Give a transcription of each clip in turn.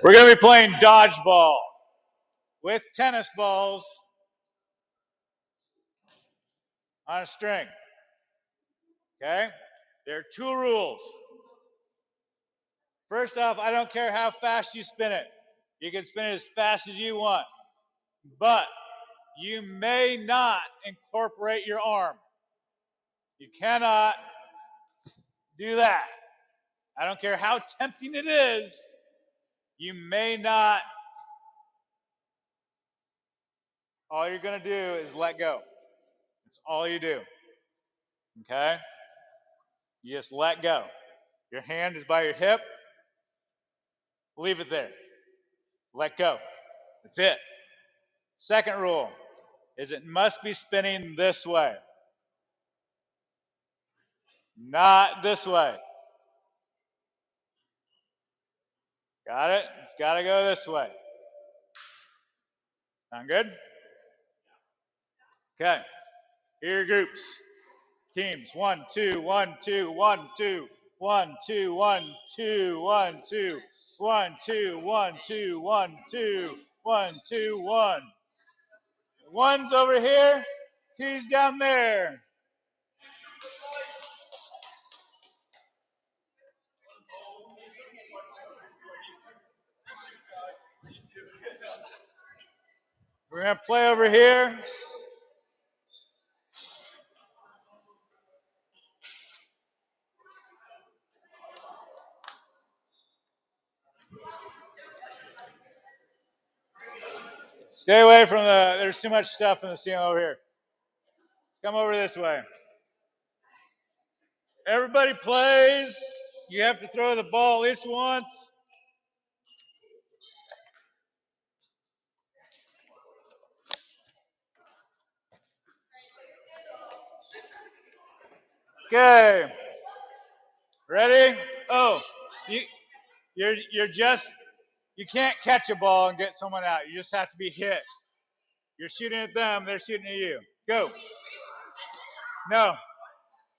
We're going to be playing dodgeball with tennis balls on a string. Okay? There are two rules. First off, I don't care how fast you spin it. You can spin it as fast as you want. But you may not incorporate your arm. You cannot do that. I don't care how tempting it is. You may not. All you're going to do is let go. That's all you do. Okay? You just let go. Your hand is by your hip. Leave it there. Let go. That's it. Second rule is it must be spinning this way, not this way. Got it? It's got to go this way. Sound good? Okay. Here are your groups. Teams. 1, 2, 1, 2, 1, 2. 1, 2, 1, 2, 1, 2. 1, 2, 1, 2, 1, 2. 1, 2, 1. One's over here, two's down there. We're going to play over here. Stay away from there's too much stuff in the ceiling over here. Come over this way. Everybody plays. You have to throw the ball at least once. Okay. Ready? Oh, you can't catch a ball and get someone out. You just have to be hit. You're shooting at them, they're shooting at you. Go. No.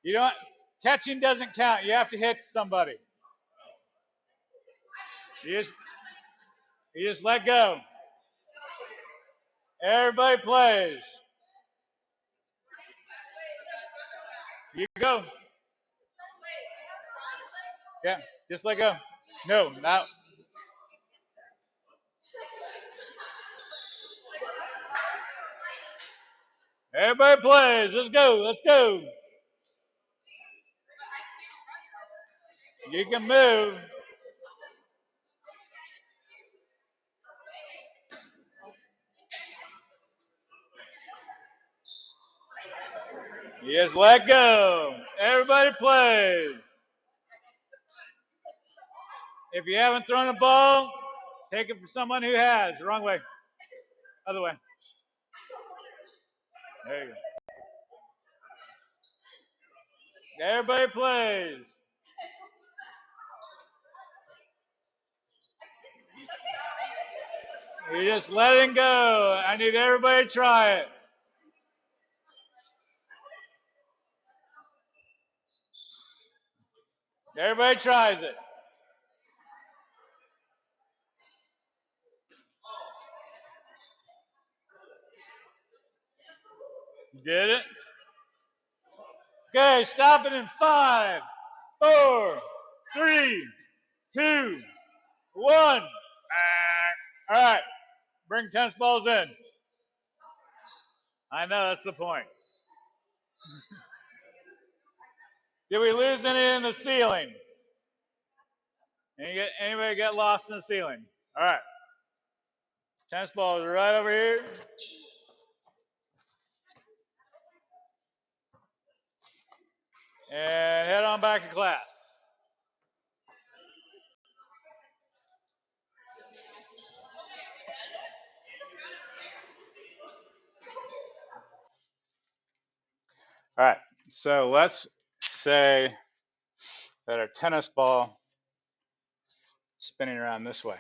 You don't catching doesn't count. You have to hit somebody. You just let go. Everybody plays. You go. Yeah, just let go. No, not. Everybody plays. Let's go. Let's go. You can move. You just let go. Everybody plays. If you haven't thrown a ball, take it from someone who has. The wrong way. Other way. There you go. Everybody plays. You're just letting go. I need everybody to try it. Everybody tries it. You did it? Okay, stop it in 5, 4, 3, 2, 1. All right, bring tennis balls in. I know, that's the point. Did we lose any in the ceiling? Anybody get lost in the ceiling? All right. Tennis balls are right over here. And head on back to class. All right, so let's say that our tennis ball is spinning around this way.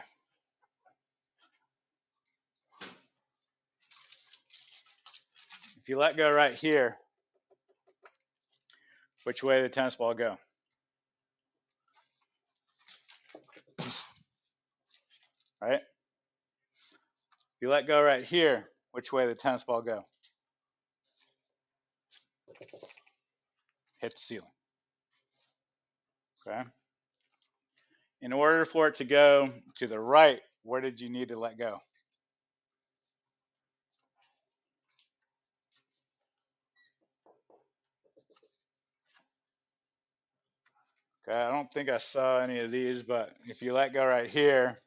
If you let go right here, which way did the tennis ball go? right? If you let go right here, which way did the tennis ball go? Hit the ceiling. Okay. In order for it to go to the right, where did you need to let go? Okay, I don't think I saw any of these, but if you let go right here,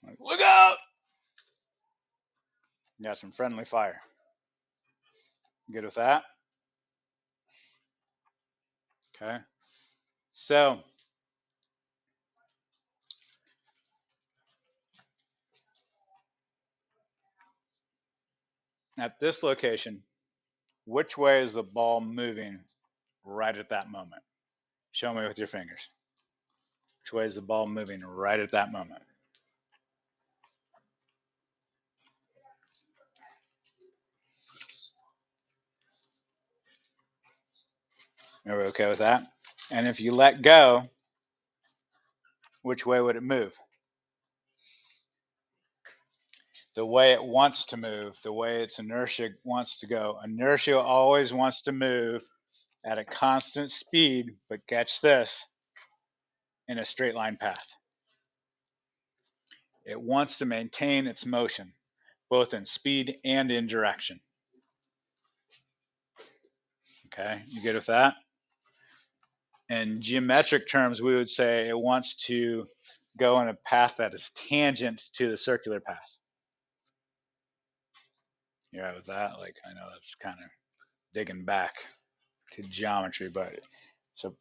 like, look out! You got some friendly fire. Good with that? Okay. So at this location, which way is the ball moving right at that moment? Show me with your fingers. Which way is the ball moving right at that moment? Are we okay with that? And if you let go, which way would it move? The way it wants to move, the way its inertia wants to go. Inertia always wants to move at a constant speed, but catch this, in a straight line path. It wants to maintain its motion, both in speed and in direction. Okay, you good with that? In geometric terms, we would say it wants to go in a path that is tangent to the circular path. You right with that? Like, I know that's kind of digging back to geometry, but it's a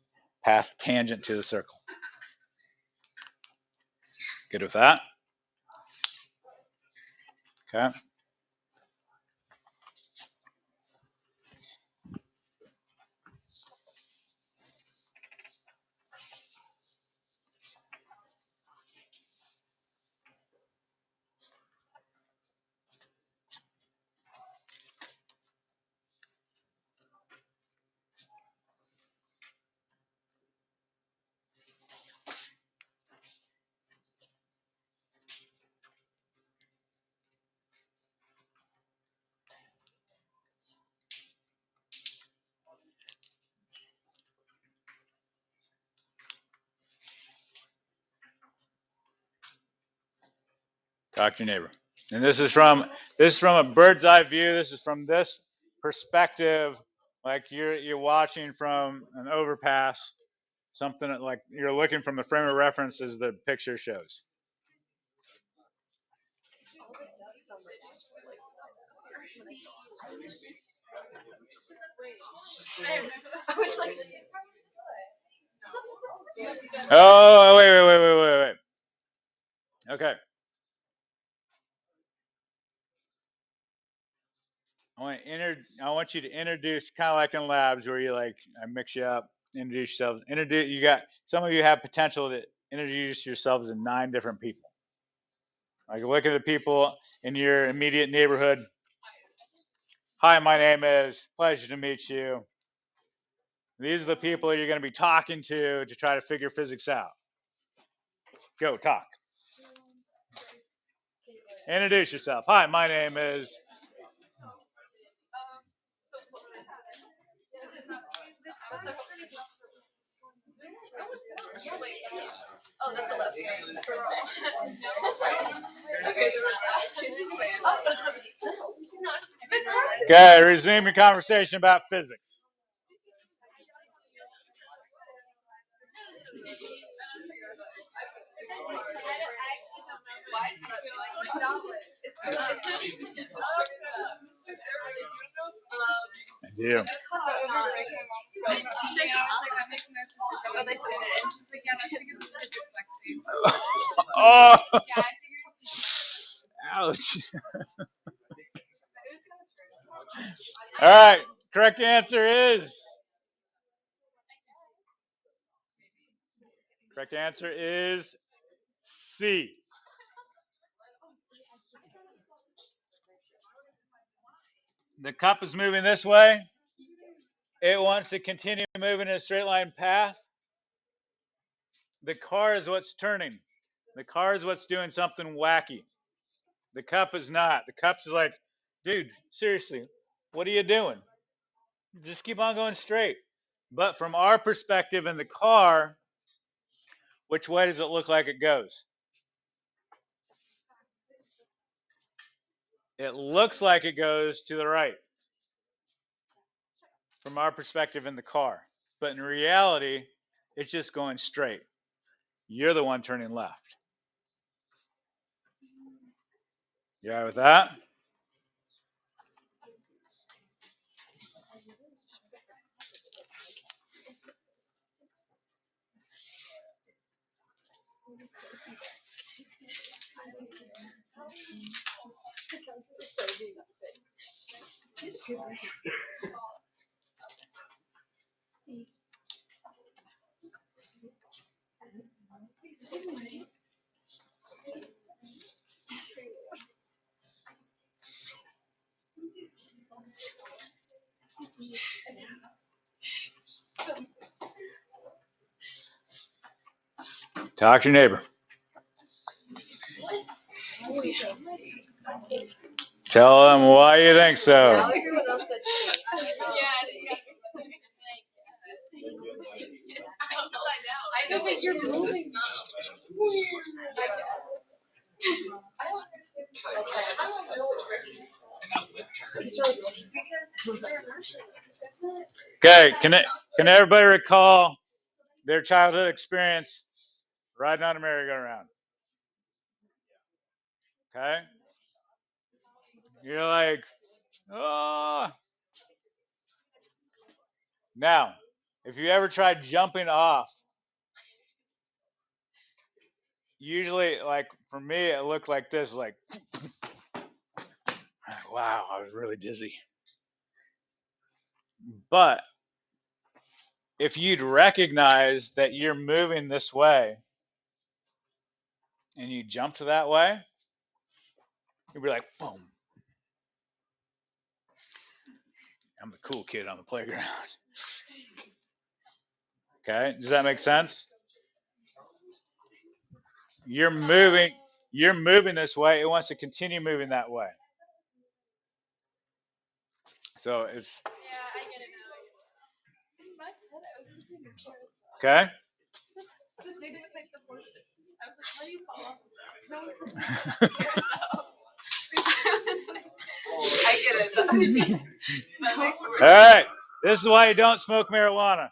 path tangent to the circle. Good with that? Okay. Talk to your neighbor. And this is from a bird's eye view. This is from this perspective, like you're watching from an overpass, something like you're looking from the frame of reference as the picture shows. Oh, wait. Okay. I want you to introduce, kind of like in labs where you like I mix you up, introduce yourselves. You got some of you have potential to introduce yourselves to 9 different people. Like look at the people in your immediate neighborhood. Hi, my name is. Pleasure to meet you. These are the people you're going to be talking to try to figure physics out. Go talk. Introduce yourself. Hi, my name is. Okay, resume your conversation about physics. I do. Oh, ouch. All right, correct answer is. Correct answer is C. The cup is moving this way. It wants to continue moving in a straight line path. The car is what's turning. The car is what's doing something wacky. The cup is not. The cup is like, dude, seriously, what are you doing? Just keep on going straight. But from our perspective in the car, which way does it look like it goes? It looks like it goes to the right from our perspective in the car. But in reality, it's just going straight. You're the one turning left. You all right with that? Talk to your neighbor. Tell them why you think so. Okay, can everybody recall their childhood experience riding on a merry-go-round? Okay? You're like, oh. Now, if you ever tried jumping off, usually, like for me, it looked like this, like, wow, I was really dizzy. But if you'd recognize that you're moving this way and you jump to that way, you'd be like, boom. I'm the cool kid on the playground. Okay, does that make sense? You're moving this way. It wants to continue moving that way. So it's okay. All right. This is why you don't smoke marijuana.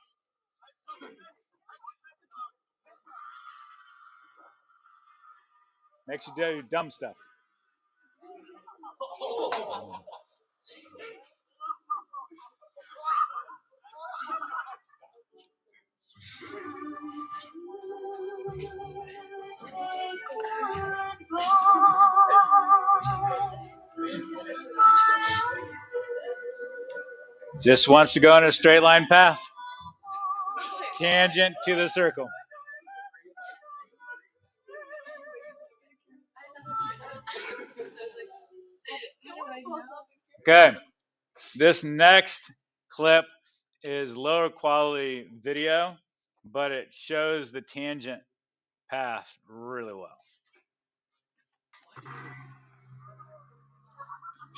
Makes you do dumb stuff. Just wants to go on a straight line path. Tangent to the circle. Okay. This next clip is lower quality video, but it shows the tangent path really well.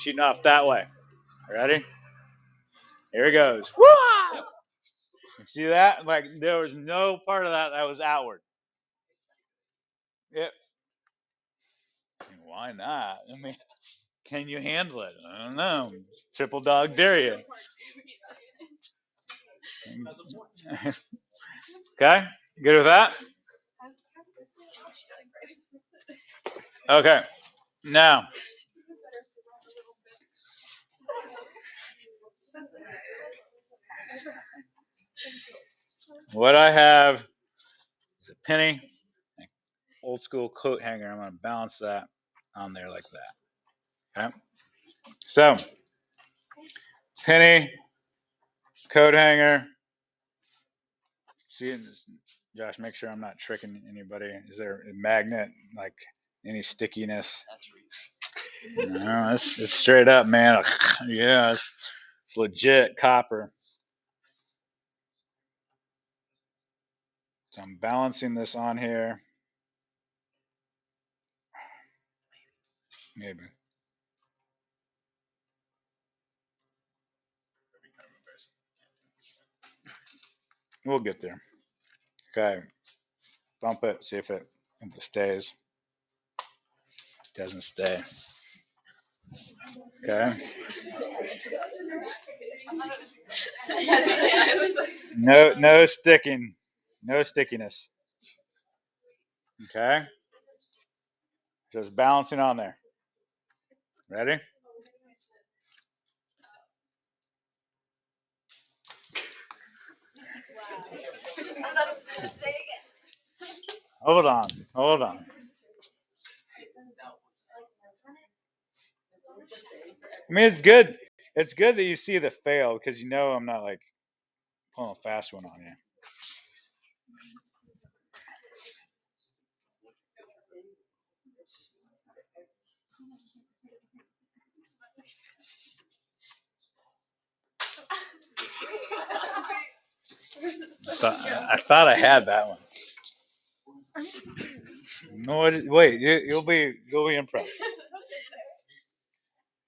Shooting off that way. Ready? Here it goes. Woo! See that? Like there was no part of that was outward. It, why not? I mean, can you handle it? I don't know. Triple dog dare you. Okay, good with that? Okay, now what I have is a penny, old school coat hanger. I'm going to balance that on there like that. Okay, so penny, coat hanger. See, Josh, make sure I'm not tricking anybody. Is there a magnet, like any stickiness? No, it's straight up, man. Yeah, it's legit copper. So I'm balancing this on here. Maybe. We'll get there. Okay. Bump it. See if it stays. Doesn't stay. Okay. No sticking. No stickiness. Okay. Just balancing on there. Ready? Hold on. Hold on. I mean, it's good. It's good that you see the fail because you know I'm not like pulling a fast one on you. I thought I had that one. No, wait. You'll be impressed.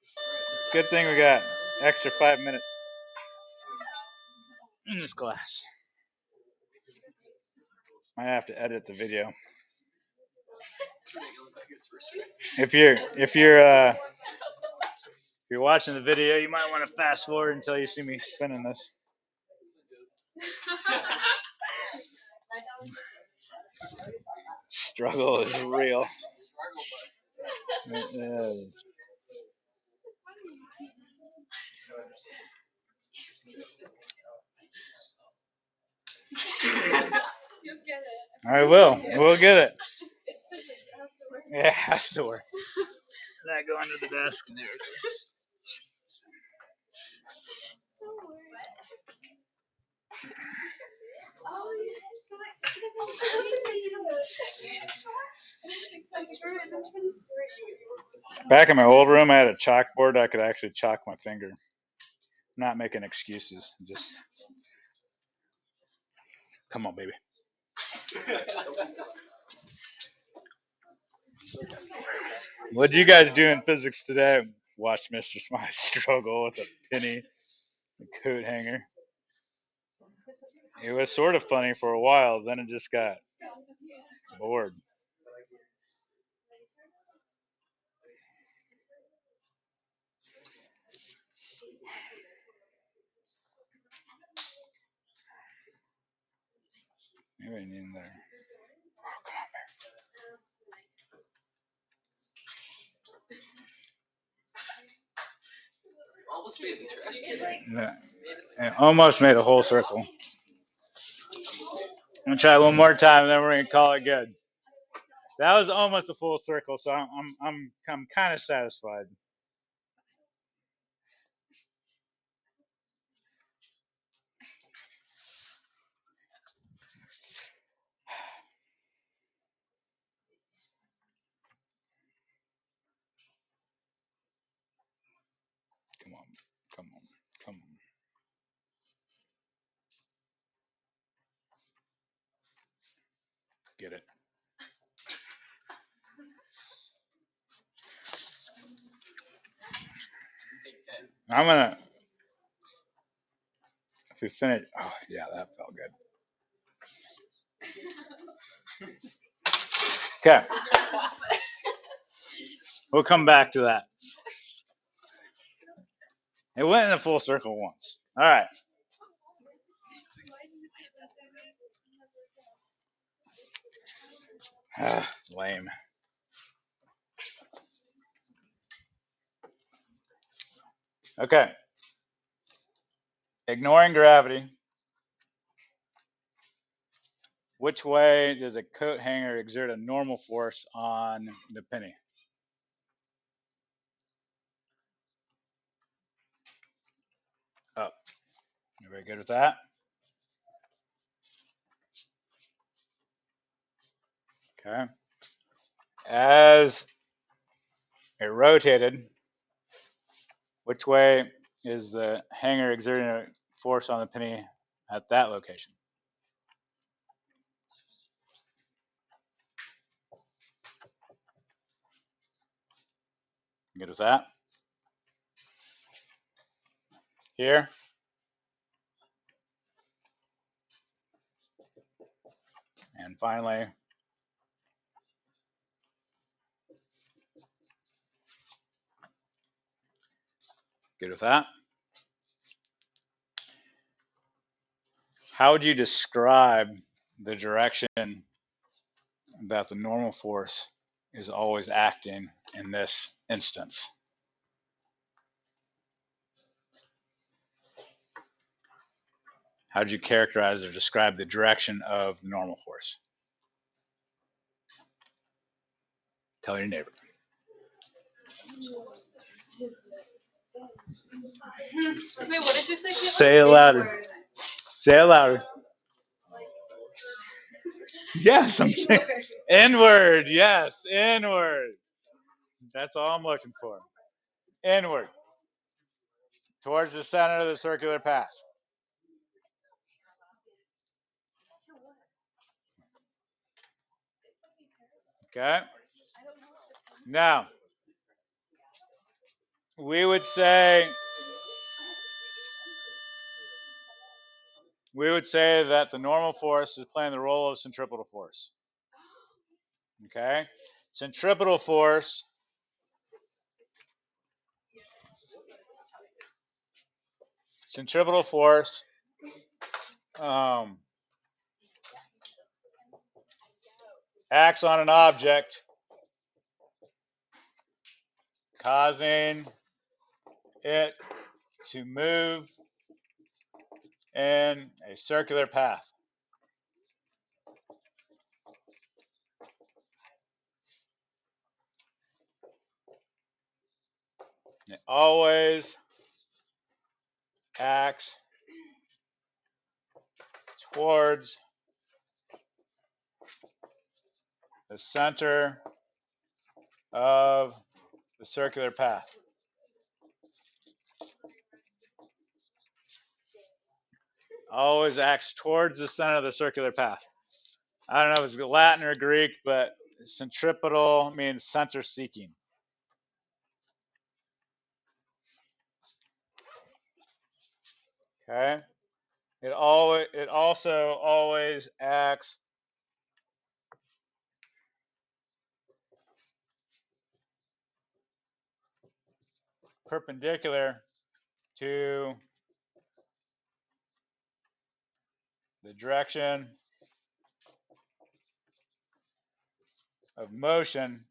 It's a good thing we got extra 5 minutes in this class. I have to edit the video. If you're watching the video, you might want to fast forward until you see me spinning this. Struggle is real. It is. I will. We'll get it. Yeah, it has to work. That go under the desk and there it goes. Back in my old room, I had a chalkboard. I could actually chalk my finger. I'm not making excuses. Just come on, baby. What'd you guys do in physics today? Watch Mr. Smiley struggle with a penny, a coat hanger. It was sort of funny for a while. Then it just got bored. Maybe I need in there. Yeah. I almost made a whole circle. I'm gonna try one more time, and then we're gonna call it good. That was almost a full circle, so I'm kind of satisfied. Come on, come on, come on. Get it. I'm gonna. If we finish, oh yeah, that felt good. Okay, we'll come back to that. It went in a full circle once. All right. Lame. Okay. Ignoring gravity, which way does a coat hanger exert a normal force on the penny? Up. Everybody good with that? Okay. As it rotated, which way is the hanger exerting a force on the penny at that location? Good with that? Here. And finally, good with that? How would you describe the direction that the normal force is always acting in this instance? How would you characterize or describe the direction of the normal force? Tell your neighbor. Wait, what did you say? Say it louder. Say it louder. Yes, I'm saying inward. Yes, inward. That's all I'm looking for. Inward. Towards the center of the circular path. Okay? Now, we would say that the normal force is playing the role of centripetal force. Okay? Centripetal force um, acts on an object, causing it to move in a circular path. It always acts towards the center of the circular path. Always acts towards the center of the circular path. I don't know if it's Latin or Greek, but centripetal means center seeking. Okay? It also always acts perpendicular to the direction of motion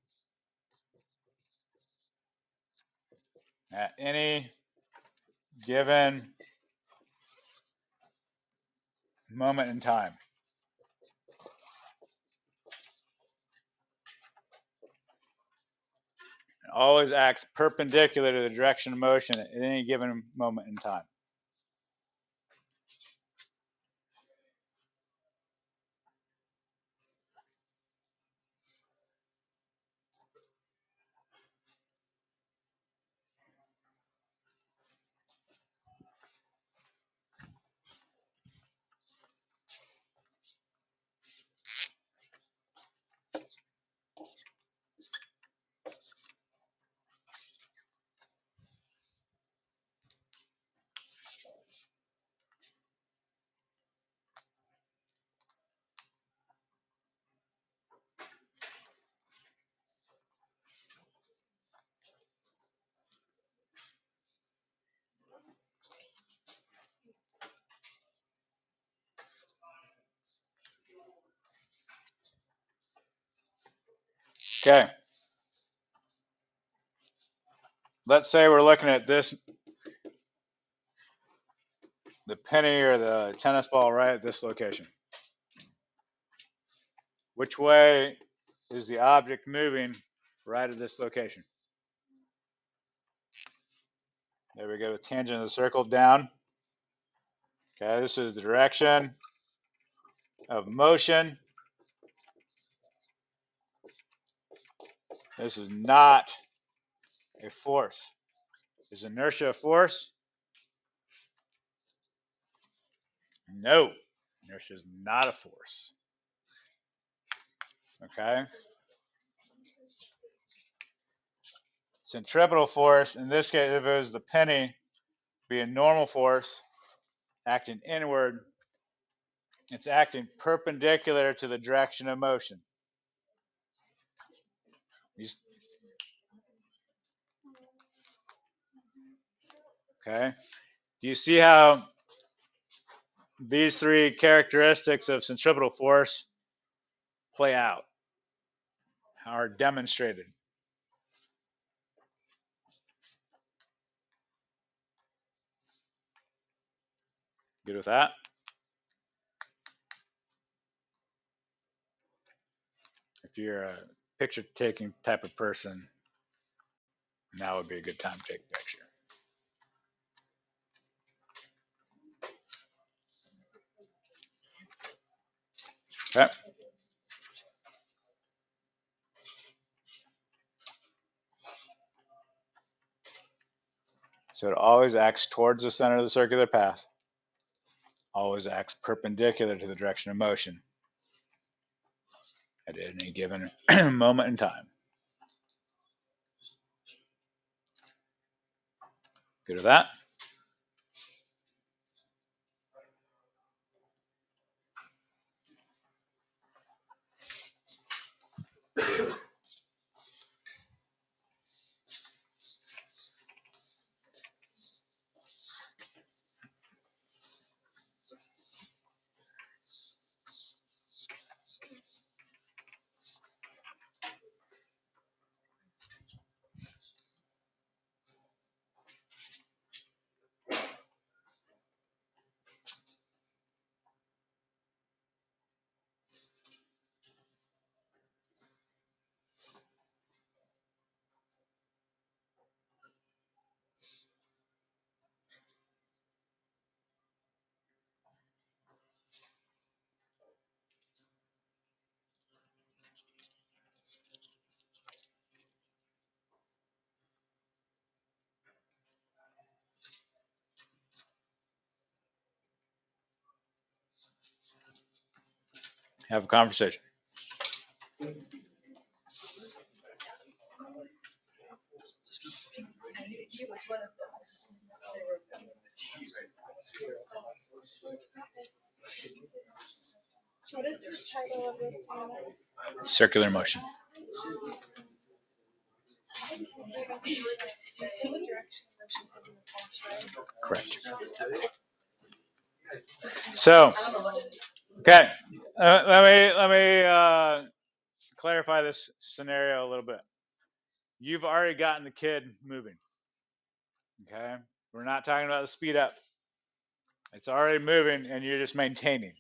at any given moment in time. It always acts perpendicular to the direction of motion at any given moment in time. Okay. Let's say we're looking at this, the penny or the tennis ball right at this location. Which way is the object moving right at this location? There we go, tangent of the circle down. Okay, this is the direction of motion. This is not a force. Is inertia a force? No, inertia is not a force. Okay? Centripetal force, in this case, if it was the penny, be a normal force acting inward. It's acting perpendicular to the direction of motion. Okay. Do you see how these three characteristics of centripetal force play out, are demonstrated? Good with that? If you're a picture taking type of person, now would be a good time to take a picture. Okay. So it always acts towards the center of the circular path, always acts perpendicular to the direction of motion at any given moment in time. Good with that? Have a conversation. What is the title of this one? Circular motion. Correct. So, okay, let me clarify this scenario a little bit. You've already gotten the kid moving. Okay, we're not talking about the speed up. It's already moving, and you're just maintaining.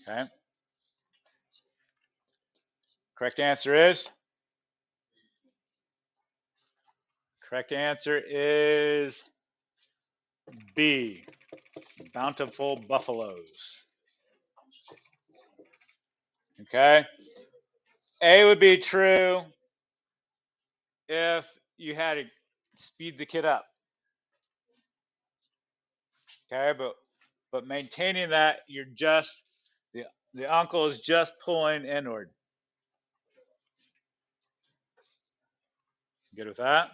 Okay. Correct answer is. Correct answer is B. Bountiful buffaloes. Okay. A would be true if you had to speed the kid up. Okay, but maintaining that, you're just the uncle is just pulling inward. Good with that?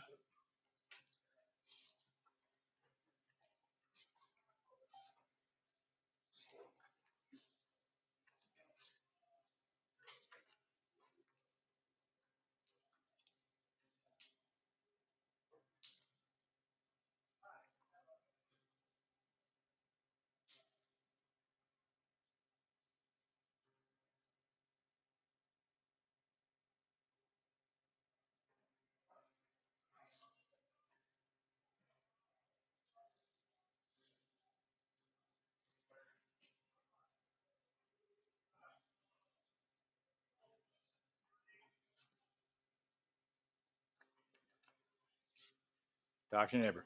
Talk to your neighbor.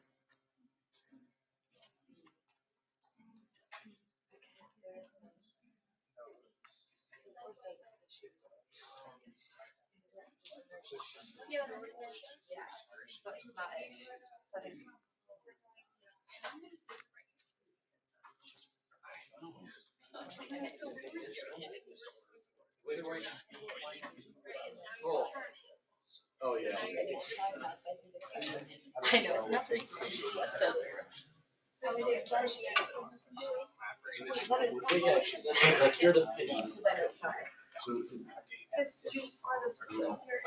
Oh yeah. I know. Nothing. Like you're the skinny.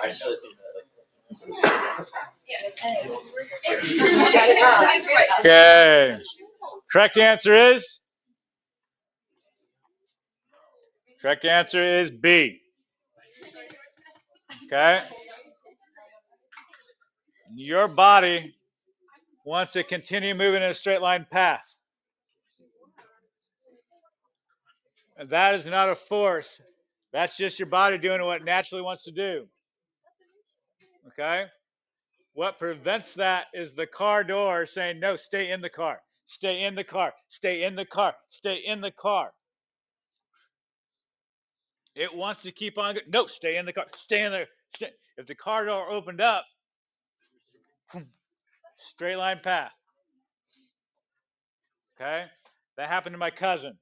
I just said things Okay. Correct answer is? Correct answer is B. Okay. Your body wants to continue moving in a straight line path. That is not a force. That's just your body doing what it naturally wants to do. Okay? What prevents that is the car door saying, no, stay in the car. Stay in the car. Stay in the car. Stay in the car. It wants to keep on. No, stay in the car. Stay in there. Stay. If the car door opened up, straight line path. Okay? That happened to my cousin.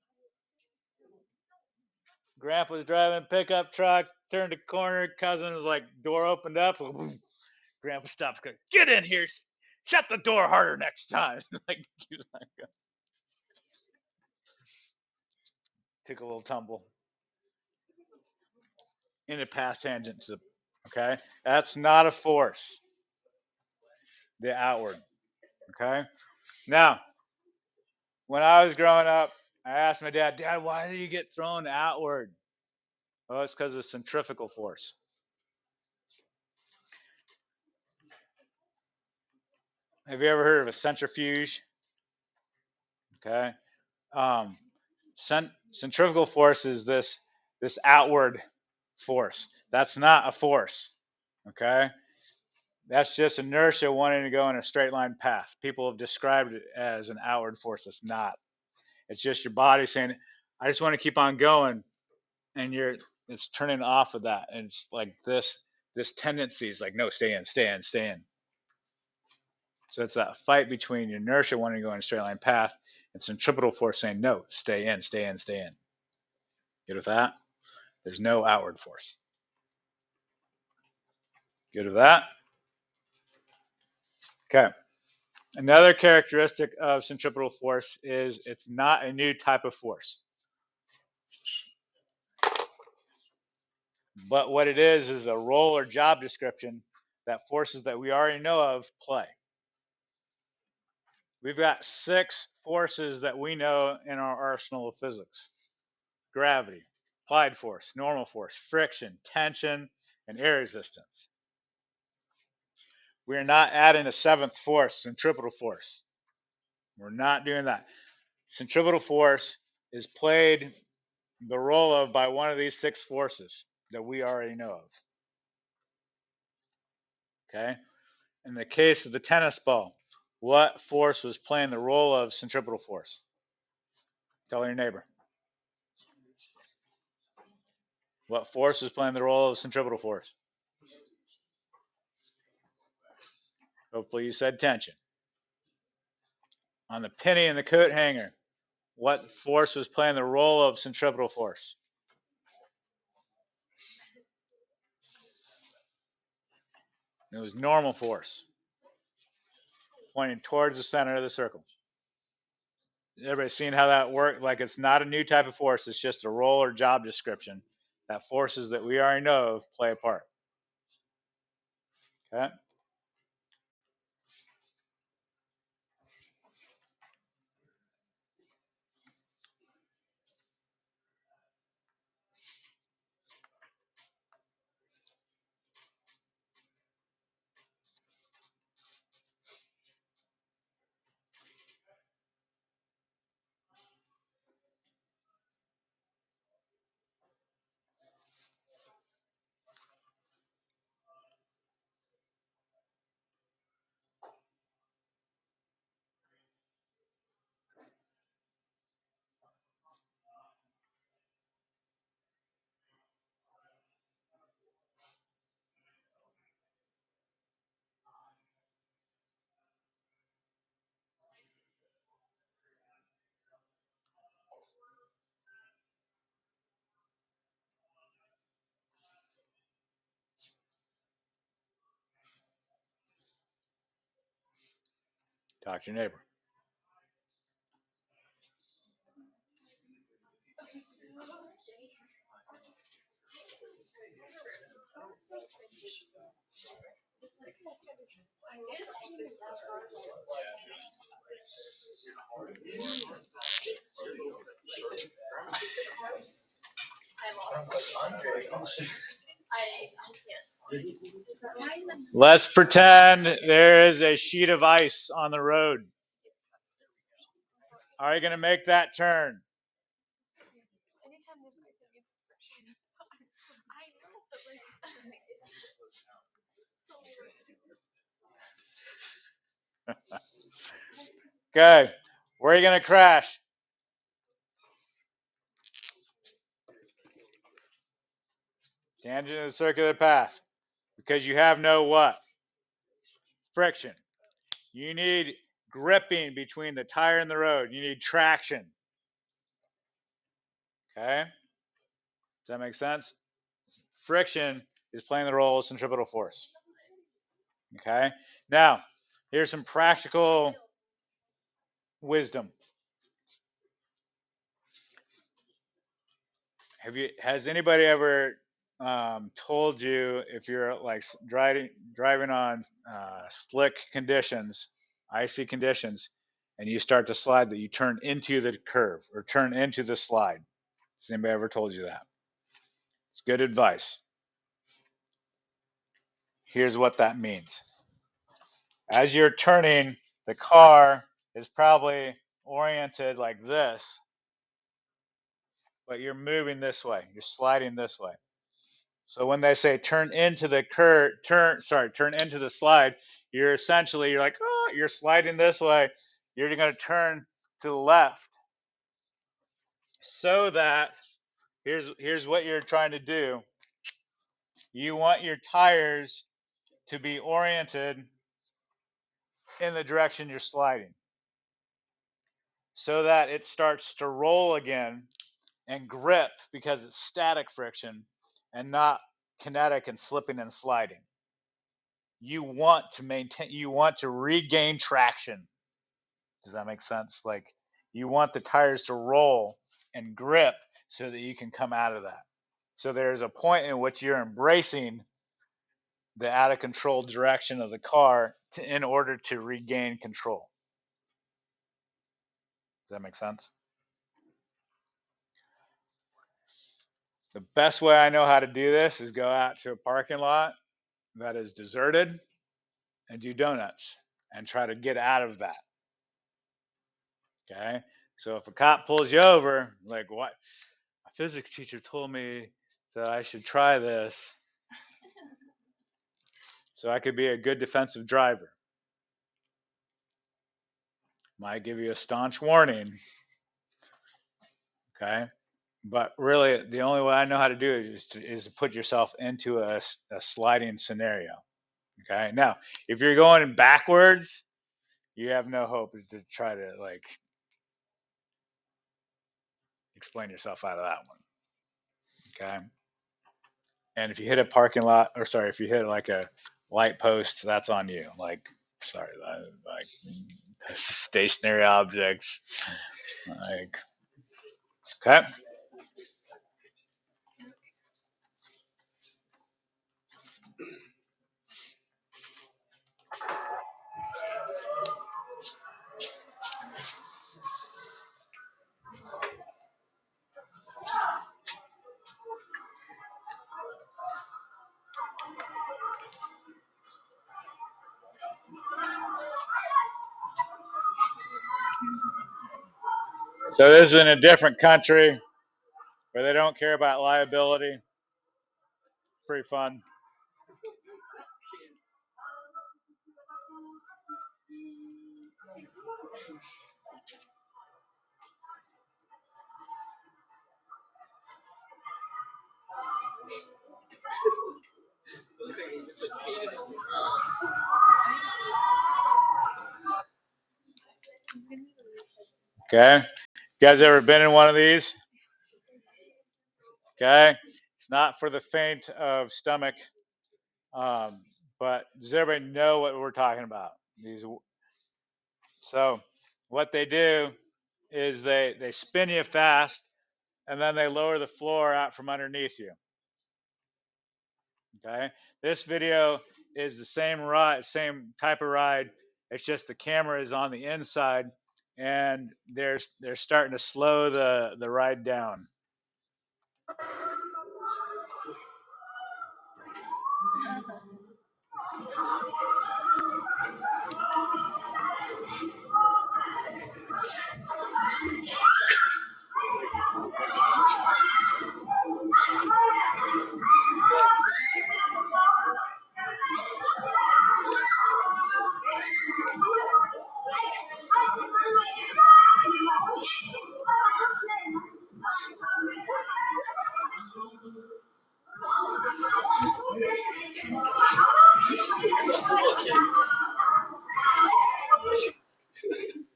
Grandpa was driving a pickup truck, turned a corner, cousin was like, door opened up. Grandpa stops, goes, get in here. Shut the door harder next time. Like, took a little tumble in a path tangent to, okay? That's not a force. The outward, okay? Now, when I was growing up, I asked my dad, Dad, why do you get thrown outward? Oh, it's because of centrifugal force. Have you ever heard of a centrifuge? Okay. Um, centrifugal force is this outward force. That's not a force. Okay. That's just inertia wanting to go in a straight line path. People have described it as an outward force. It's not. It's just your body saying, I just want to keep on going. And it's turning off of that. And it's like this tendency is like, no, stay in, stay in, stay in. So it's that fight between inertia wanting to go in a straight line path and centripetal force saying, no, stay in, stay in, stay in. Good with that? There's no outward force. Good with that? Okay. Another characteristic of centripetal force is it's not a new type of force. But what it is a role or job description that forces that we already know of play. We've got 6 forces that we know in our arsenal of physics. Gravity, applied force, normal force, friction, tension, and air resistance. We are not adding a 7th force, centripetal force. We're not doing that. Centripetal force is played the role of by one of these 6 forces that we already know of. Okay? In the case of the tennis ball, what force was playing the role of centripetal force? Tell your neighbor. What force was playing the role of centripetal force? Hopefully you said tension. On the penny in the coat hanger, what force was playing the role of centripetal force? It was normal force, pointing towards the center of the circle. Everybody seeing how that worked? Like it's not a new type of force, it's just a role or job description that forces that we already know of play a part. Okay? Talk to your neighbor. Let's pretend there is a sheet of ice on the road. Are you going to make that turn? Okay. Where are you going to crash? Tangent of the circular path. Because you have no what? Friction. You need gripping between the tire and the road. You need traction. Okay? Does that make sense? Friction is playing the role of centripetal force. Okay? Now, here's some practical wisdom. Has anybody ever told you if you're like driving on slick conditions, icy conditions, and you start to slide that you turn into the curve or turn into the slide? Has anybody ever told you that? It's good advice. Here's what that means. As you're turning, the car is probably oriented like this, but you're moving this way. You're sliding this way. So when they say turn into the turn into the slide, you're like, oh, you're sliding this way. You're going to turn to the left. So that here's what you're trying to do. You want your tires to be oriented in the direction you're sliding, so that it starts to roll again and grip because it's static friction and not kinetic and slipping and sliding. You want to regain traction. Does that make sense? Like, you want the tires to roll and grip so that you can come out of that. So there's a point in which you're embracing the out of control direction of the car in order to regain control. Does that make sense? The best way I know how to do this is go out to a parking lot that is deserted and do donuts and try to get out of that. Okay? So if a cop pulls you over, like, what? A physics teacher told me that I should try this so I could be a good defensive driver. Might give you a staunch warning. Okay? But really, the only way I know how to do it is to put yourself into a sliding scenario. Okay? Now, if you're going backwards, you have no hope to try to, like, explain yourself out of that one. Okay? And if you hit a parking lot, or sorry, if you hit like a light post, that's on you. Like, sorry, like stationary objects. Like, okay. So this is in a different country where they don't care about liability. Pretty fun. Okay. You guys ever been in one of these? Okay. It's not for the faint of stomach. But does everybody know what we're talking about? These So what they do is they spin you fast, and then they lower the floor out from underneath you. Okay. This video is the same ride, same type of ride. It's just the camera is on the inside, and they're starting to slow the ride down.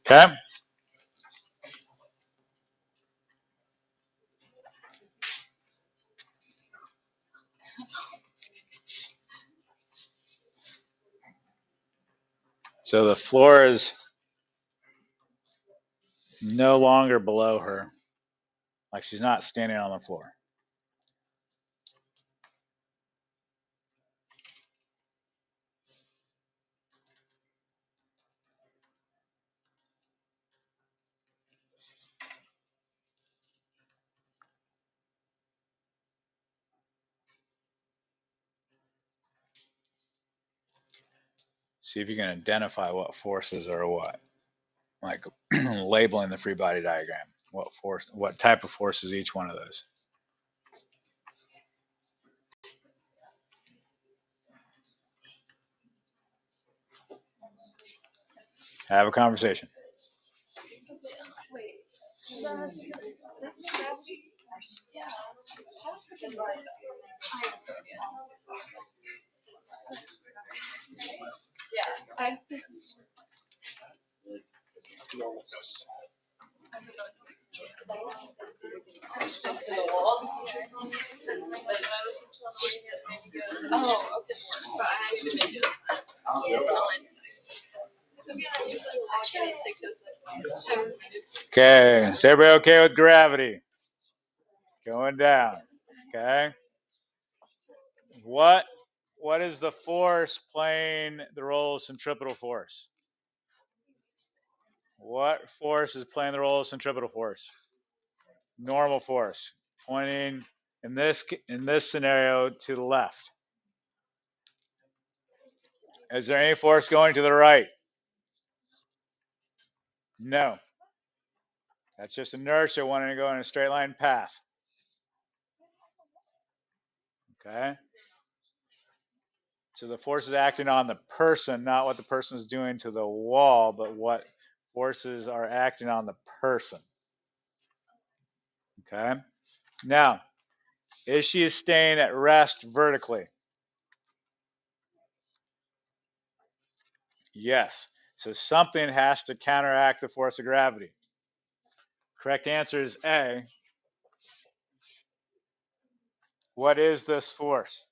Okay. So the floor is no longer below her, like she's not standing on the floor. See if you can identify what forces are what, like labeling the free body diagram. What force, what type of force is each one of those? Have a conversation. Wait. This is gravity? Yeah. I stick to the wall. Oh, okay. But I had to make it. Okay, is everybody okay with gravity? Going down. Okay. What is the force playing the role of centripetal force? What force is playing the role of centripetal force? Normal force, pointing in this scenario to the left. Is there any force going to the right? No. That's just inertia wanting to go in a straight line path. Okay. So the force is acting on the person, not what the person is doing to the wall, but what forces are acting on the person. Okay. Now, is she staying at rest vertically? Yes. So something has to counteract the force of gravity. Correct answer is A. What is this force?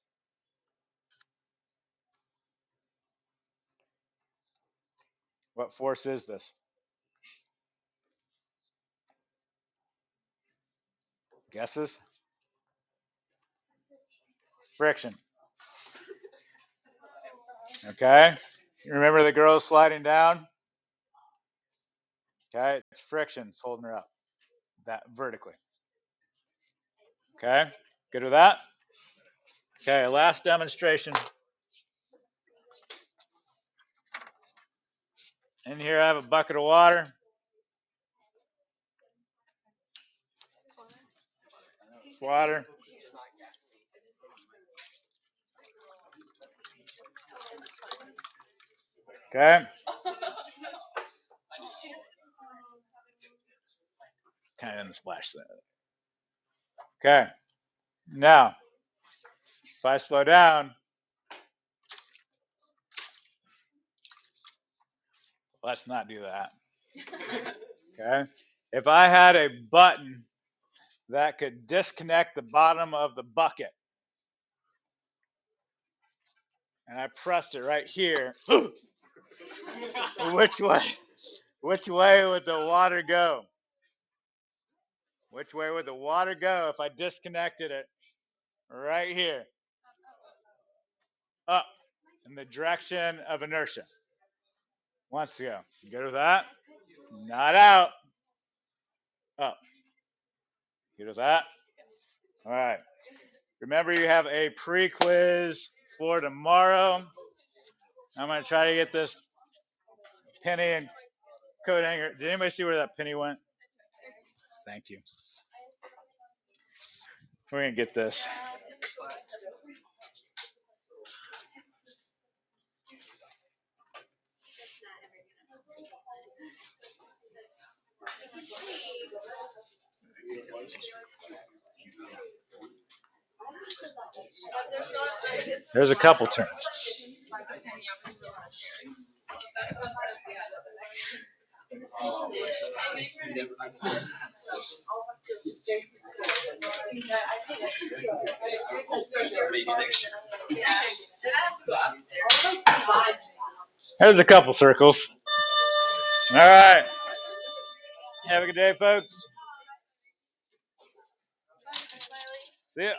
What force is this? Guesses? Friction. Okay. You remember the girl sliding down? Okay. It's friction holding her up that vertically. Okay. Good with that? Okay. Last demonstration. In here, I have a bucket of water. Water. Okay. Kind of in the splash zone. Okay. Now, if I slow down, let's not do that. Okay. If I had a button that could disconnect the bottom of the bucket, and I pressed it right here, which way Which way would the water go? Which way would the water go if I disconnected it right here? Up, in the direction of inertia. Wants to go. You good with that? Not out. Up. Good with that? All right. Remember, you have a pre-quiz for tomorrow. I'm going to try to get this penny and coat hanger. Did anybody see where that penny went? Thank you. We're going to get this. There's a couple turns. There's a couple circles. All right. Have a good day, folks. See ya.